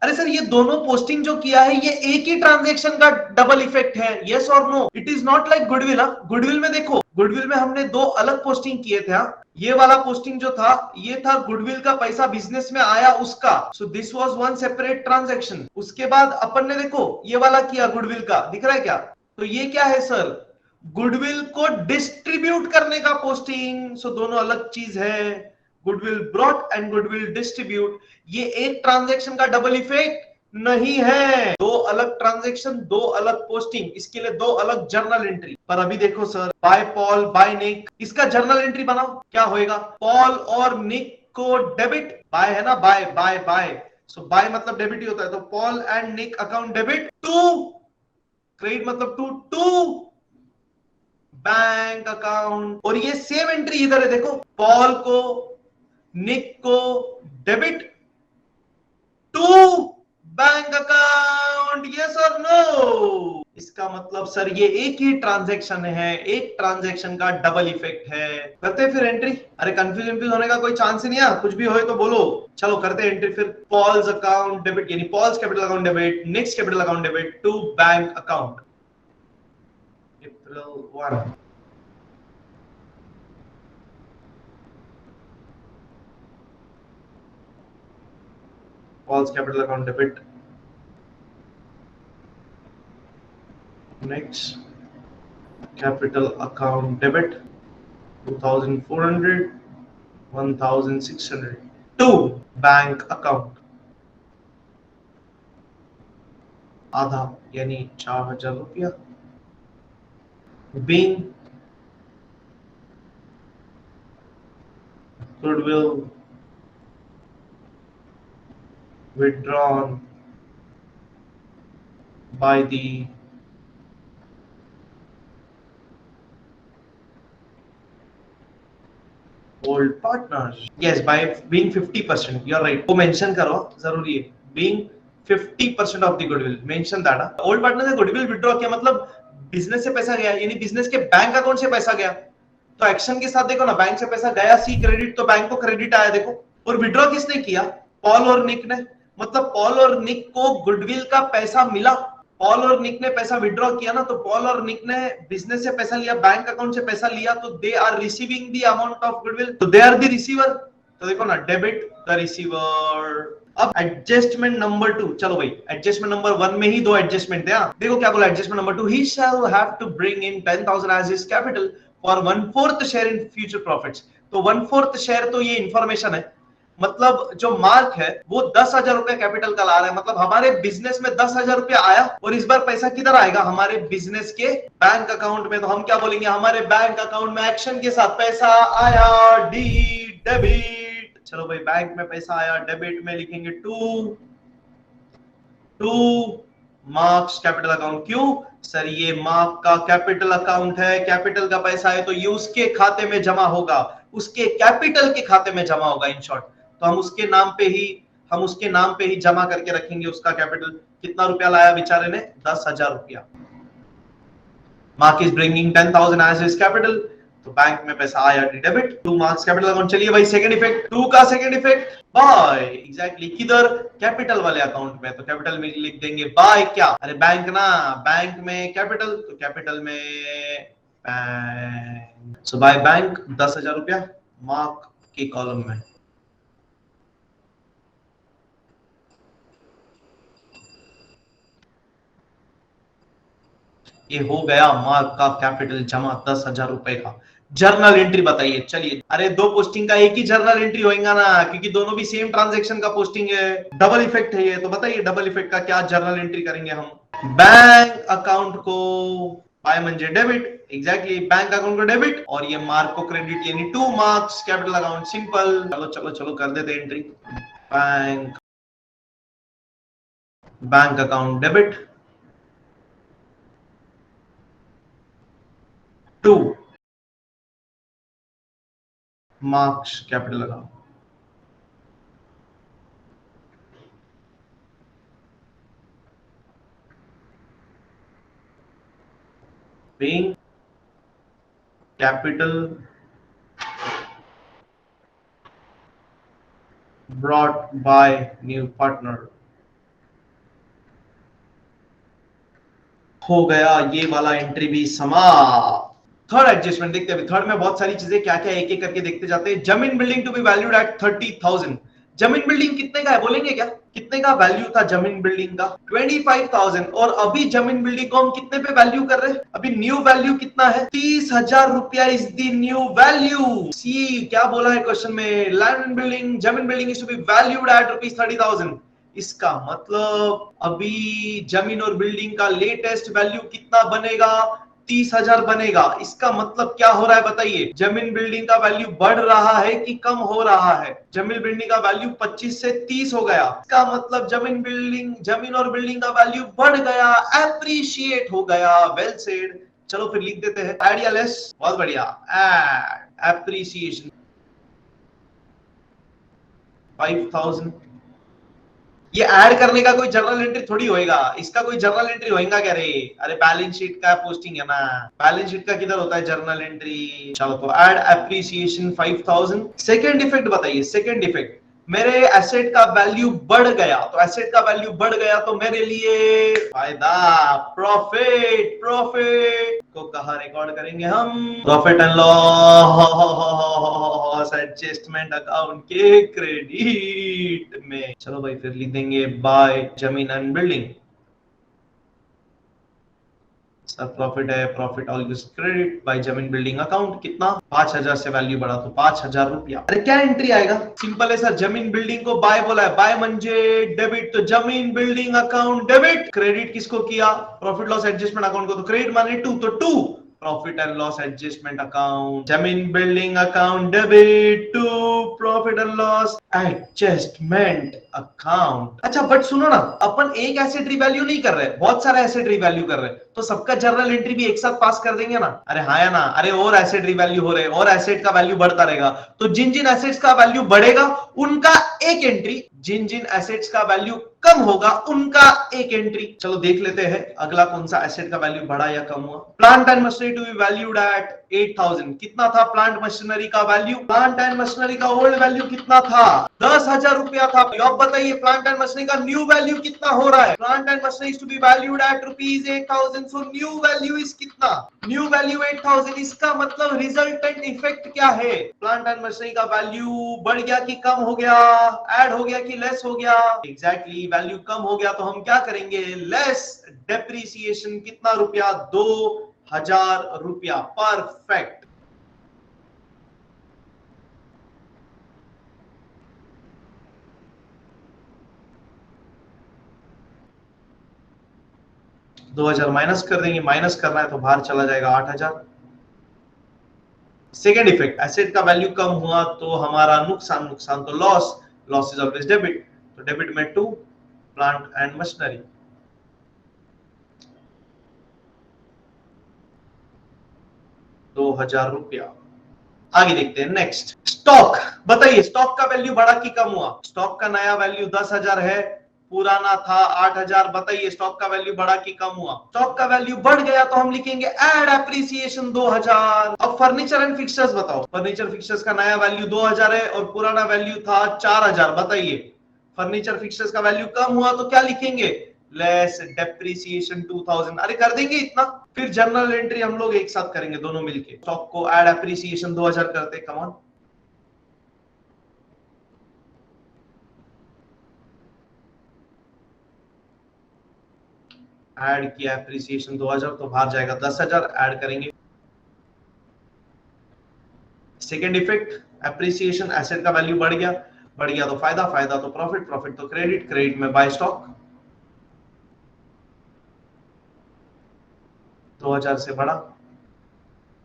अरे सर, ये दोनों पोस्टिंग जो किया है ये एक ही ट्रांजैक्शन का डबल इफेक्ट है. यस और no? It is not like goodwill. Goodwill में देखो, गुडविल में हमने दो अलग पोस्टिंग किए थे. ये वाला पोस्टिंग जो था ये था गुडविल का पैसा बिजनेस में आया उसका, so this was one separate transaction. उसके बाद अपन ने देखो ये वाला किया गुडविल का, दिख रहा है क्या? तो ये क्या है सर? गुडविल को डिस्ट्रीब्यूट करने का पोस्टिंग. सो दोनों अलग चीज है. Goodwill brought and goodwill distribute, ये एक ट्रांजैक्शन का डबल इफेक्ट नहीं है. दो अलग ट्रांजैक्शन, दो अलग पोस्टिंग, इसके लिए दो अलग जर्नल एंट्री. पर अभी देखो sir, by Paul by Nick, इसका जर्नल एंट्री बनाओ. क्या होएगा? पॉल और निक को डेबिट, बाय है ना, by by by, so by मतलब डेबिट ही होता है. तो Paul and Nick account debit to credit, मतलब टू बैंक अकाउंट. और ये सेम एंट्री इधर है, देखो, पॉल को निक को debit to bank account. Yes और नो? इसका मतलब सर ये एक ही ट्रांजैक्शन है, एक ट्रांजैक्शन का डबल इफेक्ट है. करते हैं फिर एंट्री. अरे कंफ्यूजन होने का कोई चांस ही नहीं है, कुछ भी हो तो बोलो. चलो करते हैं एंट्री फिर. पॉल्स अकाउंट डेबिट, यानी Paul's capital account debit, Nick's capital account debit to bank account. April 1. Paul's capital account debit. Next, capital account debit 2400, 1600 to bank account. आधा यानी 4,000 रुपया। Being goodwill withdrawn by the old partners. Yes, by being 50%. You're right. वो mention करो जरूरी है. Being 50% of the goodwill. Mention that. Old partner से goodwill withdraw किया मतलब बिजनेस से पैसा गया, यानी बिजनेस के बैंक अकाउंट से पैसा गया। तो एक्शन के साथ देखो ना, बैंक से पैसा गया सी क्रेडिट, तो बैंक को क्रेडिट आया देखो। और विड्रॉ किसने किया? पॉल और निक ने। मतलब पॉल और निक को गुडविल का पैसा मिला। पॉल और निक ने पैसा विड्रॉ किया ना, तो पॉल और निक ने बिजनेस से पैसा लिया, बैंक अकाउंट से पैसा लिया, तो they are receiving the amount of goodwill, तो दे आर द रिसीवर। तो देखो ना, डेबिट द रिसीवर। अब एडजस्टमेंट नंबर 2, चलो भाई, एडजस्टमेंट नंबर 1 में ही 2 एडजस्टमेंट है। देखो क्या बोला adjustment number 2, he shall have to bring in 10,000 as his capital for 1/4 share in future profits. तो 1/4 शेयर, तो ये इंफॉर्मेशन है, मतलब जो मार्क है वो 10,000 रुपए कैपिटल का ला रहा है। मतलब हमारे बिजनेस में 10,000 रुपए आया, और इस बार पैसा किधर आएगा? हमारे बिजनेस के बैंक अकाउंट में। तो हम क्या बोलेंगे? हमारे बैंक अकाउंट में एक्शन के साथ पैसा आया, डी डेबिट। चलो भाई, बैंक में पैसा आया, डेबिट में लिखेंगे टू मार्क्स कैपिटल अकाउंट। क्यों सर? ये मार्क का कैपिटल अकाउंट है, कैपिटल का पैसा है, तो ये उसके खाते में जमा होगा, उसके कैपिटल के खाते में जमा होगा इन शॉर्ट। तो हम उसके नाम पे ही जमा करके रखेंगे उसका कैपिटल। कितना रुपया लाया बेचारे ने? 10,000 रुपया। Mark is bringing 10,000 as his capital, तो बैंक में पैसा आया, debit to Mark's capital account. चलिए भाई, सेकंड इफेक्ट, 2 का सेकंड इफेक्ट बाय, एग्जैक्टली किधर? कैपिटल वाले अकाउंट में। तो कैपिटल में लिख देंगे बाय क्या? अरे बैंक ना, बैंक में कैपिटल, तो कैपिटल में बैंक। सो बाय बैंक 10,000 रुपया मार्क के कॉलम में। ये हो गया मार्क का कैपिटल जमा 10,000 रुपए का। जर्नल एंट्री बताइए। चलिए, अरे 2 पोस्टिंग का एक ही जर्नल एंट्री होएगा ना, क्योंकि दोनों भी सेम ट्रांजैक्शन का पोस्टिंग है। डबल इफेक्ट है ये, तो बताइए डबल इफेक्ट का क्या जर्नल एंट्री करेंगे हम? बैंक अकाउंट को बाय म्हणजे डेबिट, एग्जैक्टली बैंक अकाउंट को डेबिट, और ये मार्क को क्रेडिट, यानी 2 मार्क्स कैपिटल अकाउंट। सिंपल। चलो चलो चलो कर देते entry. Bank account debit 2 marks capital account. being capital brought by new partner। हो गया ये वाला एंट्री भी समाप्त। थर्ड एडजस्टमेंट देखते हैं। थर्ड में बहुत सारी चीजें क्या क्या एक एक करके देखते जाते हैं। जमीन building to be valued at 30,000। जमीन बिल्डिंग कितने का है बोलेंगे क्या? कितने का वैल्यू था जमीन बिल्डिंग का? 25,000। और अभी जमीन बिल्डिंग को हम कितने पे वैल्यू कर रहे हैं? अभी न्यू वैल्यू कितना है? 30,000 रुपया is the new value. See क्या बोला है क्वेश्चन में? लैंड बिल्डिंग, जमीन building is to be valued at ₹30,000। इसका मतलब अभी जमीन और बिल्डिंग का लेटेस्ट वैल्यू कितना बनेगा? 30,000 बनेगा। इसका मतलब क्या हो रहा है बताइए? जमीन बिल्डिंग का वैल्यू बढ़ रहा है कि कम हो रहा है? जमीन बिल्डिंग का वैल्यू 25 से 30 हो गया। इसका मतलब जमीन और बिल्डिंग का वैल्यू बढ़ गया, एप्रिशिएट हो गया। Well said. चलो फिर लिख देते हैं आइडिया लेस। बहुत बढ़िया। Add appreciation 5,000। ये ऐड करने का कोई जर्नल एंट्री थोड़ी होएगा, इसका कोई जर्नल एंट्री होएगा क्या रे? अरे बैलेंस शीट का पोस्टिंग है ना, बैलेंस शीट का किधर होता है जर्नल एंट्री? चलो तो ऐड एप्रिसिएशन 5,000। सेकंड इफेक्ट बताइए। सेकंड इफेक्ट, मेरे एसेट का वैल्यू बढ़ गया, तो एसेट का वैल्यू बढ़ गया तो मेरे लिए फायदा, प्रॉफिट। प्रॉफिट को कहा रिकॉर्ड करेंगे हम? Profit and loss adjustment account के क्रेडिट में। चलो भाई, फिर लिख देंगे बाय जमीन एंड बिल्डिंग। सर प्रॉफिट है, प्रॉफिट ऑलवेज क्रेडिट बाय जमीन बिल्डिंग अकाउंट। कितना? 5,000 से वैल्यू बढ़ा तो 5,000 रुपया। अरे क्या एंट्री आएगा? सिंपल है सर, जमीन बिल्डिंग को बाय बोला है, बाय म्हणजे डेबिट, तो जमीन बिल्डिंग अकाउंट डेबिट। क्रेडिट किसको किया? प्रॉफिट लॉस एडजस्टमेंट अकाउंट को, तो क्रेडिट माने 2, तो 2 profit and loss adjustment account, जमीन building account debit to profit and loss adjustment account. अच्छा बट सुनो ना, अपन एक एसेट रिवैल्यू नहीं कर रहे, बहुत सारा एसेट रिवैल्यू कर रहे, तो सबका जर्नल एंट्री भी एक साथ पास कर देंगे ना? अरे हाँ या ना? अरे और एसेट रिवैल्यू हो रहे, और एसेट का वैल्यू बढ़ता रहेगा, तो जिन जिन एसेट्स का वैल्यू बढ़ेगा उनका एक एंट्री, जिन जिन एसेट्स का वैल्यू कम होगा उनका एक एंट्री। चलो देख लेते हैं अगला कौन सा एसेट का वैल्यू बढ़ा या कम हुआ। Plant and machinery to be valued at 8,000। कितना था प्लांट मशीनरी का वैल्यू? प्लांट एंड मशीनरी का ओल्ड वैल्यू कितना था? 10,000 रुपया था। अब बताइए प्लांट एंड मशीनरी का न्यू वैल्यू कितना हो रहा है? Plant and machinery to be valued at ₹8,000, so new value is कितना? New value 8,000। इसका मतलब रिजल्टेंट इफेक्ट क्या है? प्लांट एंड मशीनरी का वैल्यू बढ़ गया कि कम हो गया? ऐड हो गया कि लेस हो गया? एग्जैक्टली वैल्यू कम हो गया, तो हम क्या करेंगे? Less depreciation. कितना रुपया? 2,000 रुपया। परफेक्ट। दो 2,000 माइनस कर देंगे, माइनस करना है तो बाहर चला जाएगा 8,000। सेकेंड इफेक्ट, एसेट का वैल्यू कम हुआ तो हमारा नुकसान, नुकसान तो loss, loss is always debit, तो डेबिट में 2 प्लांट एंड मशीनरी, 2,000 रुपया। आगे देखते हैं नेक्स्ट, स्टॉक। बताइए स्टॉक का वैल्यू बढ़ा कि कम हुआ? स्टॉक का नया वैल्यू 10,000 है, पुराना था 8,000। बताइए स्टॉक का वैल्यू बढ़ा कि कम हुआ? स्टॉक का वैल्यू बढ़ गया तो हम लिखेंगे एड एप्रिसिएशन 2,000। अब फर्नीचर एंड फिक्सचर्स बताओ। फर्नीचर फिक्सचर्स का नया वैल्यू 2,000 है और पुराना वैल्यू था 4,000। बताइए फर्नीचर फिक्सचर्स का वैल्यू कम हुआ तो क्या लिखेंगे? Less depreciation 2,000। अरे कर देंगे इतना, फिर जर्नल एंट्री हम लोग एक साथ करेंगे दोनों मिलके। स्टॉक को एड एप्रिसिएशन 2,000 करते, कम ऑन। ऐड किया एप्रिसिएशन 2,000 तो बाहर जाएगा 10,000, ऐड करेंगे। सेकेंड इफेक्ट, एप्रिसिएशन, एसेट का वैल्यू बढ़ गया, बढ़ गया तो फायदा, फायदा तो प्रॉफिट, प्रॉफिट तो क्रेडिट, क्रेडिट में बाय स्टॉक। 2,000 से बढ़ा,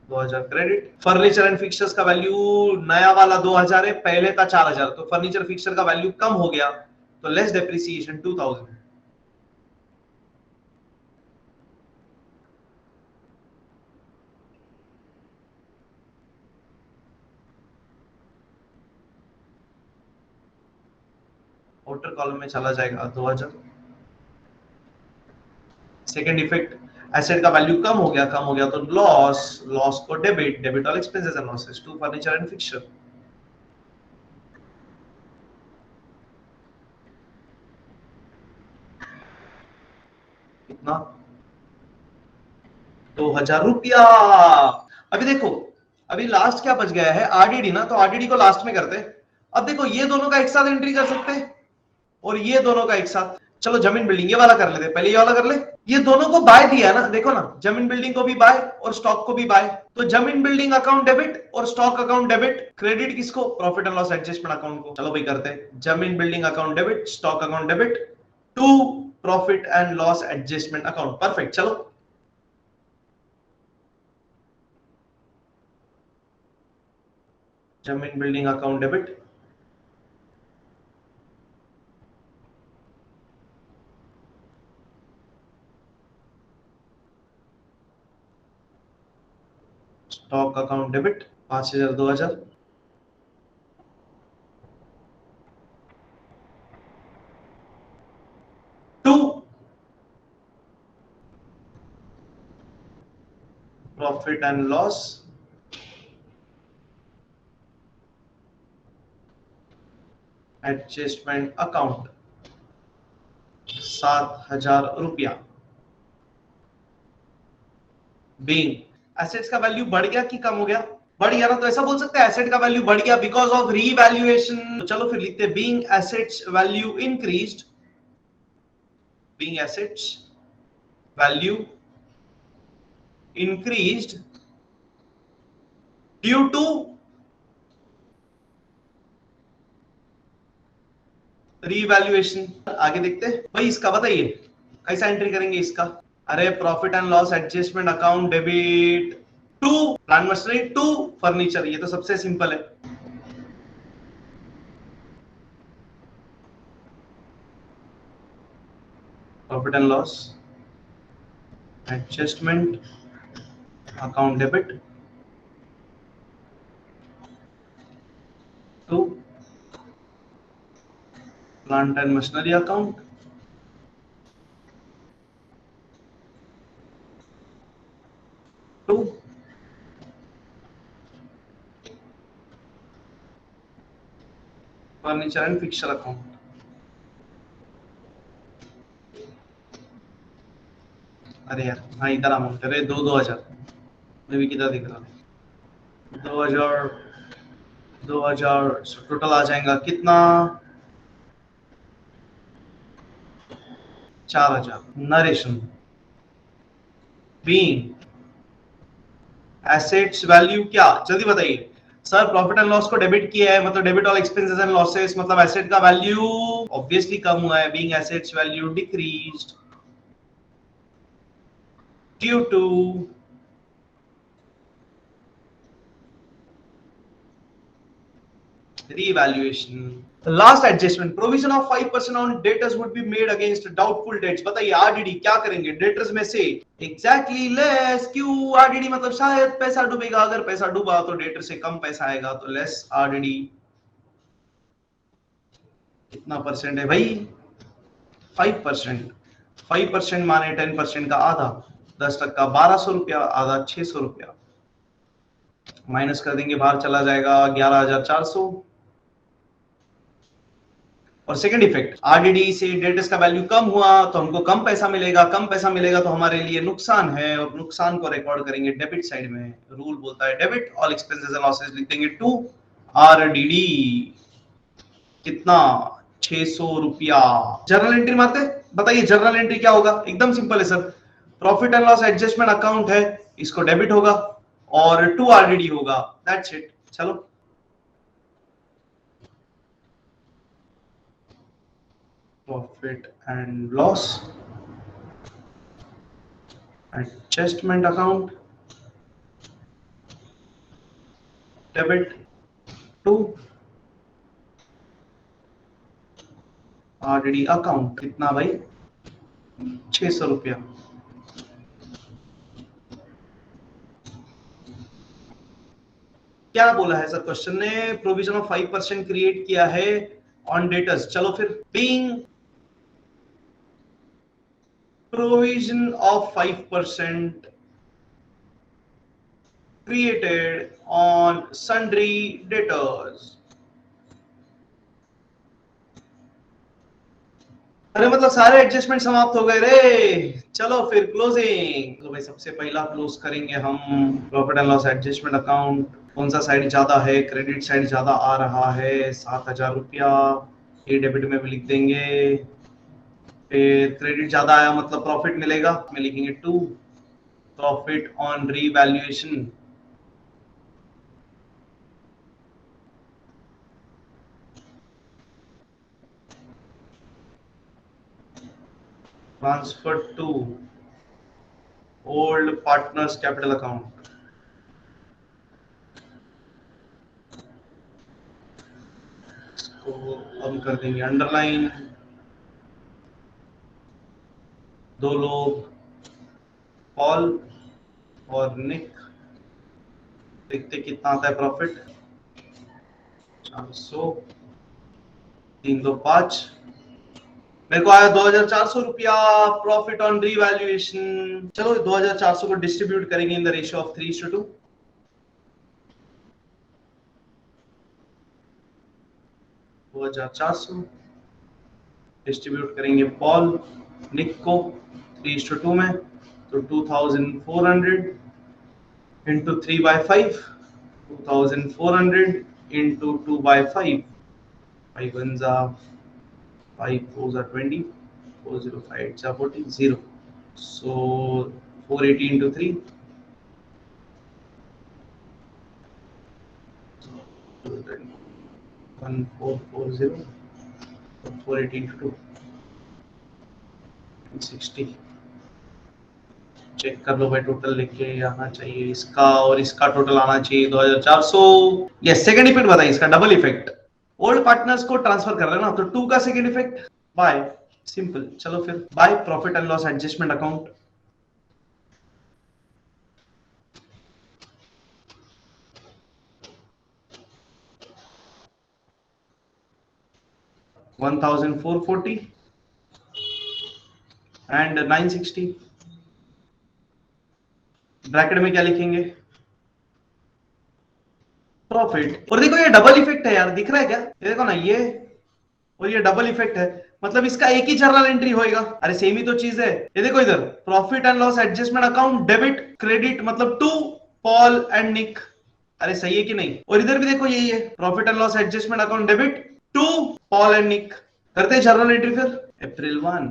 2,000 क्रेडिट। फर्नीचर एंड फिक्सचर्स का वैल्यू नया वाला 2,000 है, पहले था 4,000, तो फर्नीचर फिक्सचर का वैल्यू कम हो गया तो लेस डेप्रिसिएशन 2,000। आउटर कॉलम में चला जाएगा 2,000। सेकेंड इफेक्ट, एसेट का वैल्यू कम हो गया, कम हो गया तो लॉस, लॉस को debit, debit all expenses and losses to furniture and fixture. कितना? 2,000 रुपया। अभी देखो, अभी लास्ट क्या बच गया है? आरडीडी ना, तो आरडीडी को लास्ट में करते। अब देखो ये दोनों का एक साथ एंट्री कर सकते हैं और ये दोनों का एक साथ। चलो जमीन बिल्डिंग ये वाला कर लेते, पहले ये वाला कर ले। ये दोनों को बाय दिया है ना, देखो ना, जमीन बिल्डिंग को भी बाय और स्टॉक को भी बाय, तो जमीन बिल्डिंग अकाउंट डेबिट और स्टॉक अकाउंट डेबिट। क्रेडिट किसको? Profit and loss adjustment account को। चलो भाई करते हैं, जमीन building account debit, stock account debit to profit and loss adjustment account. Perfect. चलो जमीन building account debit, stock account debit 5,000 2,000 to profit and loss adjustment account 7,000 रुपया। बीइंग, एसेट्स का वैल्यू बढ़ गया कि कम हो गया? बढ़ गया ना, तो ऐसा बोल सकते हैं एसेट का वैल्यू बढ़ गया बिकॉज ऑफ रीवैल्यूएशन। तो चलो फिर लिखते हैं being assets value increased, being assets value increased due to revaluation. आगे देखते हैं भाई, इसका बताइए कैसा एंट्री करेंगे इसका। अरे profit and loss adjustment account debit to plant machinery to furniture, ये तो सबसे सिंपल है। Profit and loss adjustment account debit to plant and machinery account to furniture and fixture account. अरे यार हाँ, इधर अमाउंट, अरे 2000 मैं भी किधर दिख रहा है, 2000 टोटल आ जाएगा कितना, 4000। नरेशन बीइंग एसेट्स वैल्यू क्या, जल्दी बताइए सर। प्रॉफिट एंड लॉस को डेबिट किया है मतलब debit all expenses and losses, मतलब एसेट का वैल्यू ऑब्वियसली कम हुआ है। Being assets value decreased due to revaluation. The last adjustment, provision of 5% on debtors would be made against doubtful debts। बताइए आरडीडी क्या करेंगे डेटर्स में से, एग्जैक्टली लेस। क्यों आरडीडी मतलब शायद पैसा डूबेगा, अगर पैसा डूबा तो डेटर से कम पैसा आएगा, तो लेस आरडीडी। कितना परसेंट है भाई, 5%। 5% माने 10% का आधा, 10% 1200 रुपया, आधा 600 रुपया, माइनस कर देंगे बाहर चला जाएगा 11400। और सेकंड इफेक्ट, आरडीडी से डेटर्स का वैल्यू कम हुआ तो हमको कम पैसा मिलेगा, कम पैसा मिलेगा तो हमारे लिए नुकसान है, और नुकसान को रिकॉर्ड करेंगे डेबिट साइड में। रूल बोलता है debit all expenses and losses, लिख देंगे टू आरडीडी। कितना, 600 रुपया। जर्नल एंट्री मारते, बताइए जर्नल एंट्री क्या होगा, एकदम सिंपल है sir. Profit and loss adjustment account है, इसको डेबिट होगा और टू आरडीडी होगा, दैट्स इट। चलो profit and loss adjustment account debit to RDD account. कितना भाई, 600 रुपया। क्या बोला है सर क्वेश्चन ने, प्रोविजन ऑफ 5% क्रिएट किया है ऑन डेटर्स। चलो फिर, being provision of 5% created on sundry debtors। अरे मतलब सारे एडजस्टमेंट समाप्त हो गए रे। चलो फिर क्लोजिंग, तो भाई सबसे पहला क्लोज करेंगे हम profit and loss adjustment account. कौन सा साइड ज्यादा है, क्रेडिट साइड ज्यादा आ रहा है 7000 रुपया, ये डेबिट में भी लिख देंगे। फिर क्रेडिट ज्यादा आया मतलब प्रॉफिट मिलेगा, में लिखेंगे to profit on revaluation. Transfer to old partners capital account. इसको हम कर देंगे अंडरलाइन। दो लोग पॉल और निक, देखते कितना आता है प्रॉफिट, 400, 3 2 5, मेरे को आया 2400 रुपया प्रॉफिट ऑन रीवैल्यूएशन। चलो 2400 को डिस्ट्रीब्यूट करेंगे इन द रेशियो ऑफ 3:2। 2400 डिस्ट्रीब्यूट करेंगे पॉल निक को 3:2 में, तो 2400 into 3/5, 2400 into 2/5, 5 1 5 4 20, 4 0 5 8 40 0, so 480 into 3 1440 418 to 60 check कर लो भाई, टोटल लिख के आना चाहिए इसका और इसका टोटल आना चाहिए 2400। यस, सेकंड इफेक्ट बताइए इसका, डबल इफेक्ट। ओल्ड पार्टनर्स को ट्रांसफर कर रहे हैं ना, तो 2 का सेकंड इफेक्ट बाय, सिंपल। चलो फिर by profit and loss adjustment account. $1,440 and 960। Bracket में क्या लिखेंगे? प्रॉफिट। और देखो ये डबल इफेक्ट है यार, दिख रहा है क्या? ये देखो ना, ये और ये डबल इफेक्ट है, मतलब इसका एक ही जर्नल एंट्री होएगा। अरे सेम ही तो चीज है। ये देखो इधर profit and loss adjustment account debit credit, मतलब टू पॉल एंड निक। अरे सही है कि नहीं? और इधर भी देखो यही है, profit and loss adjustment account debit to Paul and Nick. करते हैं जर्नल एंट्री फिर। April 1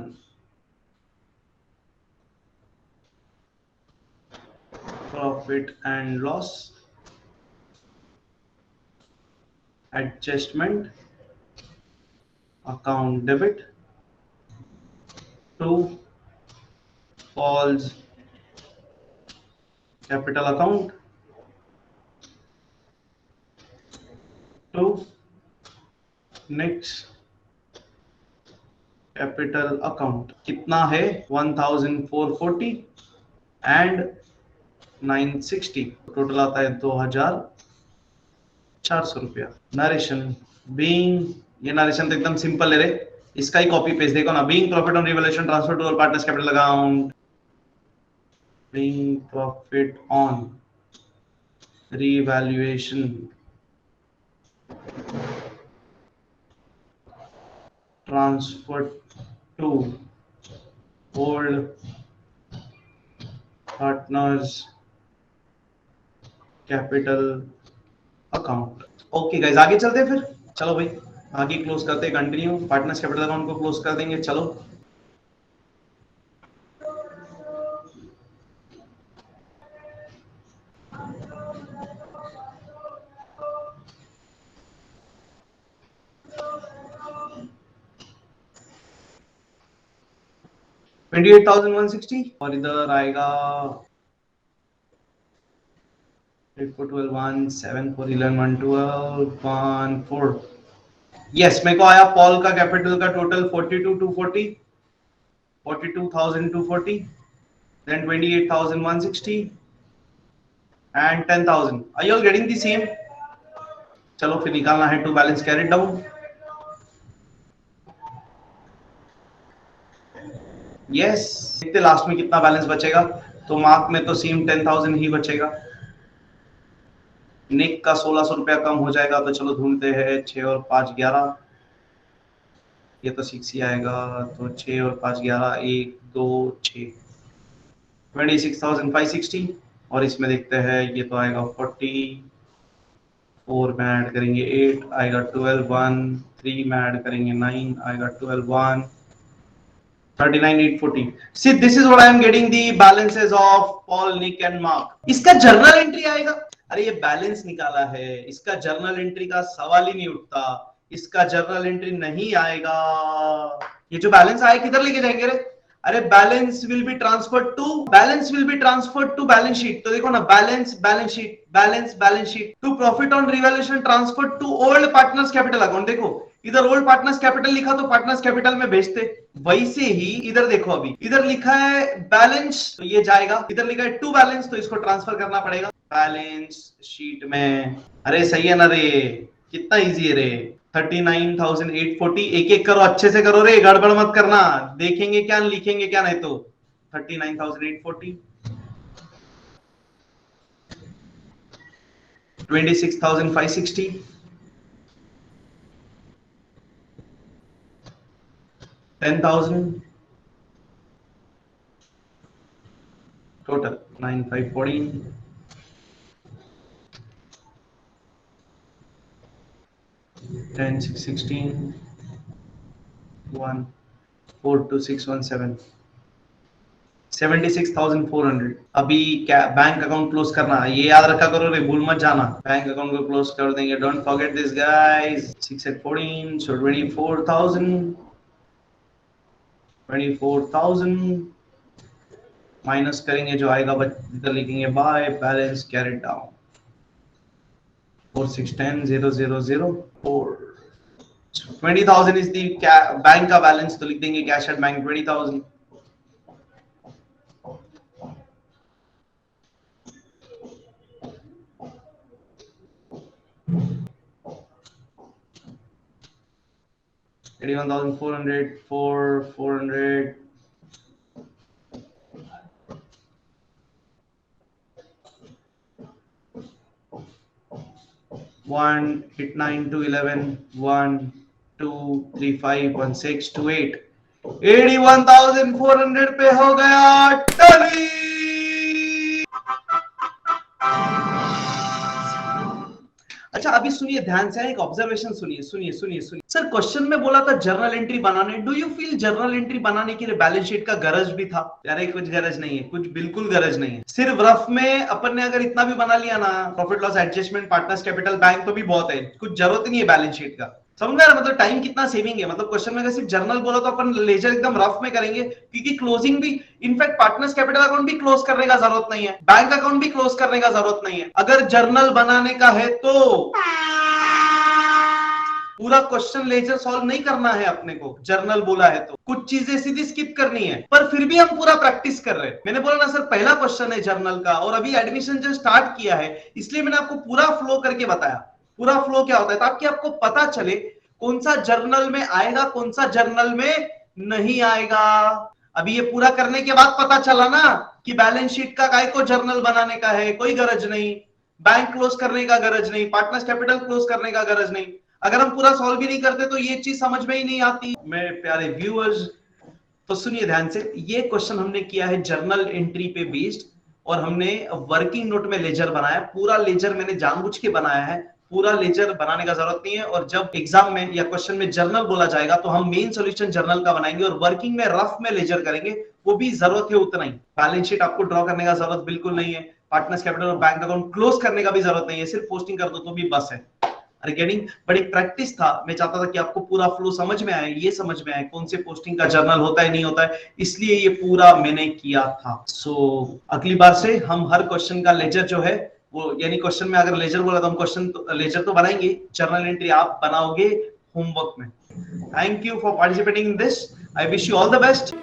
profit and loss adjustment account debit to Paul's capital account to Nick's capital account. कितना है? 1440 एंड 960, टोटल आता है 2400 रुपया। नरेशन बीइंग, ये narration तो एकदम सिंपल है रे, इसका ही कॉपी पेस्ट देखो ना। Being profit on revaluation transfer to all partners capital account. Being profit on revaluation transferred to old partners capital account। Okay guys, आगे चलते हैं फिर। चलो भाई आगे क्लोज करते हैं, कंटिन्यू। पार्टनर्स कैपिटल अकाउंट को क्लोज कर देंगे। चलो $28,160 और इधर आएगा 8 4 12 1 7 4 11 1 12 1 4। यस, मेरे को आया पॉल का कैपिटल का total 42,240 42,240, then 28,160 and 10,000। Are you all getting the same? चलो फिर निकालना है to balance carried down. Yes, देखते लास्ट में कितना बैलेंस बचेगा। तो मार्क में तो सेम 10,000 ही बचेगा। निक का 1600 रुपया कम हो जाएगा, तो चलो ढूंढते हैं। 6 और 5 11, ये तो 6 ही आएगा। तो 6 और 5 11 1 2 6 26,560। और इसमें देखते हैं, ये तो आएगा 40, 4 में ऐड करेंगे 8 आएगा 12 1, 3 में ऐड करेंगे 9 आएगा 12 1, 39,840। See, this is what I am getting the balances of Paul, Nick and Mark. इसका जर्नल एंट्री आएगा। अरे ये बैलेंस निकाला है, इसका जर्नल एंट्री का सवाल ही नहीं उठता। इसका जर्नल एंट्री नहीं आएगा। ये जो बैलेंस आए किधर लेके जाएंगे रे? अरे balance will be transferred to balance sheet. तो देखो ना, balance balance sheet, balance balance sheet to profit on revaluation transferred to old partners capital account. देखो इधर ओल्ड पार्टनर्स कैपिटल लिखा तो पार्टनर्स कैपिटल में भेजते, वैसे ही इधर देखो, अभी इधर लिखा है बैलेंस तो ये जाएगा, इधर लिखा है टू बैलेंस तो इसको ट्रांसफर करना पड़ेगा बैलेंस शीट में। अरे सही है ना रे, कितना इजी है रे। 39,840, एक एक करो, अच्छे से करो रे, गड़बड़ मत करना। देखेंगे क्या, लिखेंगे क्या, नहीं तो 39,840, 26,560, 10,000, total 9,514, 10 6 16, 1 4 2 6 1 7 76,400। अभी क्या बैंक अकाउंट क्लोज करना, ये याद रखा करो रे, भूल मत जाना। बैंक अकाउंट को क्लोज कर देंगे, don't forget this guys. 6 at 14, so 24,000। 24,000 minus करेंगे, जो आएगा इधर लिखेंगे by balance carried down 4610,000 20,000 is the bank का बैलेंस, तो लिख देंगे कैश एट बैंक 20,000। $81,400 400 1 8 9 2 11 1 2 3 5 1 6 2 8 81,400 पे हो गया टली। अच्छा अभी सुनिए ध्यान से, एक ऑब्जर्वेशन सुनिए सुनिए सुनिए सुनिए। सर क्वेश्चन में बोला था जर्नल एंट्री बनाने, do you feel journal entry बनाने के लिए बैलेंस शीट का गरज भी था? यार कुछ गरज नहीं है, कुछ बिल्कुल गरज नहीं है। सिर्फ रफ में अपन ने अगर इतना भी बना लिया ना, profit loss adjustment partners capital bank, तो भी बहुत है, कुछ जरूरत नहीं है बैलेंस शीट का। समझ रहे, मतलब टाइम कितना सेविंग है। मतलब क्वेश्चन में अगर सिर्फ जर्नल बोला तो अपन लेजर एकदम रफ में करेंगे, क्योंकि क्लोजिंग भी, इनफैक्ट पार्टनर्स कैपिटल अकाउंट भी क्लोज करने का जरूरत नहीं है, बैंक अकाउंट भी क्लोज करने का जरूरत नहीं है। अगर जर्नल बनाने का है तो पूरा क्वेश्चन लेजर सॉल्व नहीं करना है अपने को, जर्नल बोला है तो कुछ चीजें सीधी स्किप करनी है, पर फिर भी हम पूरा प्रैक्टिस कर रहे हैं। मैंने बोला ना सर पहला क्वेश्चन है जर्नल का, और अभी एडमिशन जो स्टार्ट किया है, इसलिए मैंने आपको पूरा फ्लो करके बताया। पूरा फ्लो क्या होता है, ताकि आपको पता चले कौन सा जर्नल में आएगा, कौन सा जर्नल में नहीं आएगा। अभी ये पूरा करने के बाद पता चला ना कि बैलेंस शीट का काय को जर्नल बनाने का है, कोई गरज नहीं, बैंक क्लोज करने का गरज नहीं, पार्टनर्स कैपिटल क्लोज करने का गरज नहीं। अगर हम पूरा सॉल्व भी नहीं करते तो ये चीज समझ में ही नहीं आती। मेरे प्यारे व्यूअर्स, तो सुनिए ध्यान से, ये क्वेश्चन हमने किया है जर्नल एंट्री पे बेस्ड, और हमने वर्किंग नोट में लेजर बनाया। पूरा लेजर मैंने जानबूझ के बनाया है, पूरा लेजर बनाने का जरूरत नहीं है। और जब एग्जाम में या क्वेश्चन में जर्नल बोला जाएगा तो हम मेन सॉल्यूशन जर्नल का बनाएंगे, और वर्किंग में रफ में लेजर करेंगे, वो भी जरूरत है उतना ही। बैलेंस शीट आपको ड्रॉ करने का जरूरत बिल्कुल नहीं है, पार्टनर्स कैपिटल और बैंक अकाउंट क्लोज करने का भी जरूरत नहीं है, सिर्फ पोस्टिंग कर दो तो भी बस है। गेटिंग, बट एक प्रैक्टिस था, मैं चाहता था कि आपको पूरा फ्लो समझ में आए, ये समझ में आए कौन से पोस्टिंग का जर्नल होता है नहीं होता है, इसलिए ये पूरा मैंने किया था। अगली बार से हम हर क्वेश्चन का लेजर जो है वो, यानी क्वेश्चन में अगर लेजर बोला तो हम क्वेश्चन लेजर तो बनाएंगे, जर्नल एंट्री आप बनाओगे होमवर्क में। Thank you for participating in this, I wish you all the best.